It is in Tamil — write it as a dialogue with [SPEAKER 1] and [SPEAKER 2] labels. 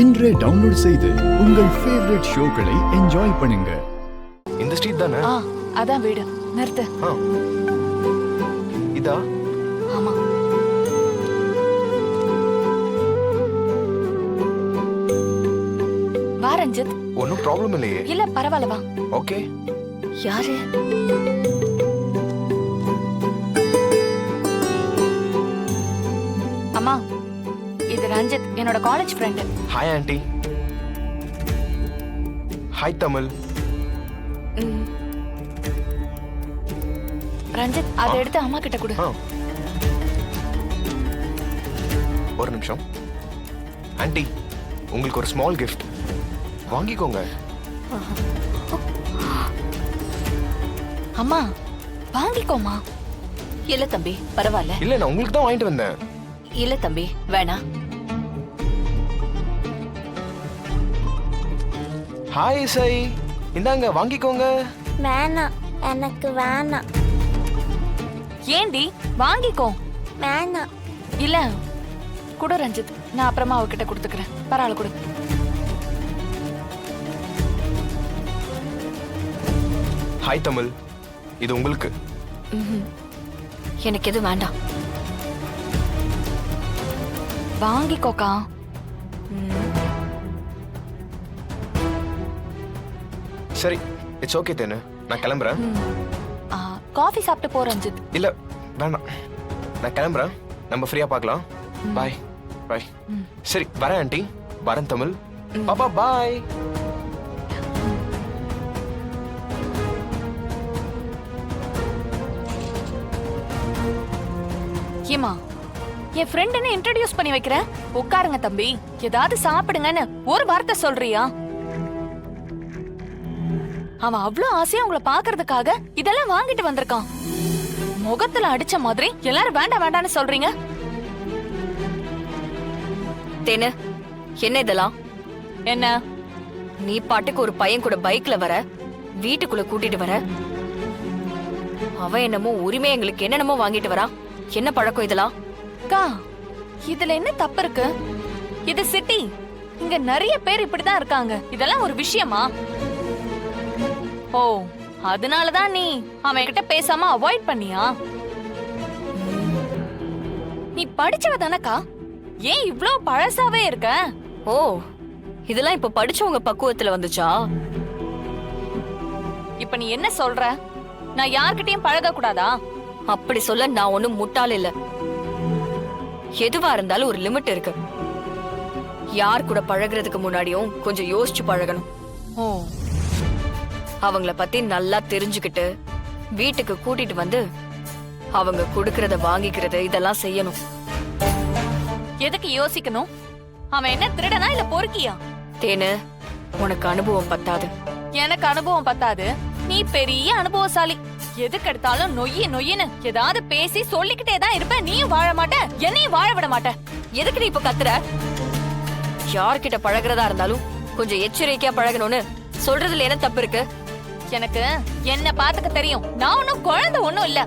[SPEAKER 1] இன்றே டவுன்லோட் செய்து உங்கள் ஃபேவரட் ஷோக்களை என்ஜாய் பண்ணுங்க.
[SPEAKER 2] இந்த ஸ்ட்ரீட் தானே?
[SPEAKER 3] அதான் வீடு. நிறுத்து.
[SPEAKER 2] இதா?
[SPEAKER 3] ஆமா. வா ரஞ்சித்.
[SPEAKER 2] ஒன்னும் ப்ராப்ளம் இல்லையே.
[SPEAKER 3] இல்ல பரவாயில்ல வா.
[SPEAKER 2] ஓகே.
[SPEAKER 3] யாரு? அம்மா, இது ரஞ்சித், என்னோட college friend.
[SPEAKER 2] Hi aunty. Hi Tamil.
[SPEAKER 3] Ranjith, அதை எடுத்து அம்மா கிட்ட கொடு.
[SPEAKER 2] ஒரு நிமிஷம். ஆண்டி, உங்களுக்கு ஒரு ஸ்மால் கிஃப்ட். வாங்கிக்கோங்க.
[SPEAKER 3] அம்மா, வாங்கிக்கோமா.
[SPEAKER 4] இல்ல தம்பி, பரவாயில்ல.
[SPEAKER 2] இல்ல, நான் உங்களுக்கு தான் வாங்கிட்டு வந்தேன்.
[SPEAKER 4] இல்ல தம்பி, வேணாம்.
[SPEAKER 2] ஹாய் இசை, இந்தாங்க வாங்கிக்கோங்க.
[SPEAKER 5] வேணாம், எனக்கு வேணாம்.
[SPEAKER 3] ஏண்டி? வாங்கிக்கோ.
[SPEAKER 5] வேணாம்.
[SPEAKER 3] இல்ல குடு ரஞ்சித், நான் அப்புறமா அவகிட்ட கொடுத்துக்கிறேன். பரவாயில்ல கொடு.
[SPEAKER 2] ஹாய் தமிழ், இது உங்களுக்கு.
[SPEAKER 4] எனக்கு எது வேண்டாம்.
[SPEAKER 3] வாங்கிக்கோக்கா.
[SPEAKER 2] சரி, இட்ஸ் ஓகே தேனு, நான் கிளம்புறேன்.
[SPEAKER 3] காஃபி சாப்பிட்டு போ ரஞ்சித்.
[SPEAKER 2] இல்ல வேணாம், நான் கிளம்புறேன். நம்ம ஃப்ரீயா பார்க்கலாம். பாய் பாய். சரி வரேன் ஆண்டி. வரேன் தமிழ். பாப்பா பாய்.
[SPEAKER 3] ஏமா, என் ஃப்ரெண்ட்னு இன்ட்ரோடியூஸ் பண்ணி வைக்கிறேன். உட்காருங்க தம்பி, ஏதாவது சாப்பிடுங்கன்னு ஒரு வார்த்தை சொல்றியா? அவன் அவ்வளவு ஆசையா உங்களை பாக்குறதுக்காக இதெல்லாம் வாங்கிட்டு வந்திருக்கான். முகத்துல அடிச்ச மாதிரி எல்லாரும் வேண்டாம் வேண்டான்னு சொல்றீங்க.
[SPEAKER 4] தேனு, என்ன இதெல்லாம்?
[SPEAKER 3] என்ன?
[SPEAKER 4] நீ பாட்டுக்கு ஒரு பையன் கூட பைக்ல வர, வீட்டுக்குள்ள கூட்டிட்டு வர, அவன் என்னமோ உரிமை எங்களுக்கு என்னென்னமோ வாங்கிட்டு வரா. என்ன பழக்கம் இதெல்லாம்?
[SPEAKER 3] அக்கா, இதுல என்ன தப்பு இருக்கு? இது சிட்டி, இங்க நிறைய பேர் இப்படிதான் இருக்காங்க. இதெல்லாம் ஒரு விஷயமா? ஓ, அதனாலதான் நீ அவன் கிட்ட பேசாம அவாய்ட் பண்ணியா? நீ படிச்சவ தானக்கா, ஏன் இவ்ளோ பழசாவே இருக்க?
[SPEAKER 4] ஓ, இதெல்லாம் இப்ப படிச்சவங்க பக்குவத்துல வந்துச்சா?
[SPEAKER 3] இப்ப நீ என்ன சொல்ற? நான் யார்கிட்டயும் பழக கூடாதா?
[SPEAKER 4] அப்படி சொல்ல நான் ஒண்ணும் முட்டாள் இல்ல. எதுவா இருந்தாலும் ஒரு லிமிட் இருக்கு. யார் கூட பழகுறதுக்கு முன்னாடியும் கொஞ்சம் யோசிச்சு பழகணும்.
[SPEAKER 3] ஓ,
[SPEAKER 4] அவங்கள பத்தி நல்லா தெரிஞ்சுக்கிட்டு வீட்டுக்கு கூட்டிட்டு வந்து அவங்க கொடுக்கறத வாங்கிக்கிறது இதெல்லாம் செய்யணும்.
[SPEAKER 3] எதுக்கு யோசிக்கணும்? அவன் என்ன திருடனா இல்ல பொறுக்கியா?
[SPEAKER 4] தேனு, உனக்கு அனுபவம் பத்தாது.
[SPEAKER 3] எனக்கு அனுபவம் பத்தாது, நீ பெரிய அனுபவசாலி. எதுக்கு எடுத்தாலும் நொய்யி நொய்யின்னு ஏதாவது பேசி சொல்லிக்கிட்டே தான் இருப்ப. நீயும் வாழ மாட்ட, என்னையும் வாழ விட மாட்ட.
[SPEAKER 4] எதுக்கு நீ இப்ப கத்துற? யார்கிட்ட பழகுறதா இருந்தாலும் கொஞ்சம் எச்சரிக்கையா பழகணும்னு சொல்றதுல என்ன தப்பு இருக்கு?
[SPEAKER 3] எனக்கு என்ன பாத்துக்க தெரியும். நான் ஒன்னும் குழந்தை ஒண்ணும் இல்ல.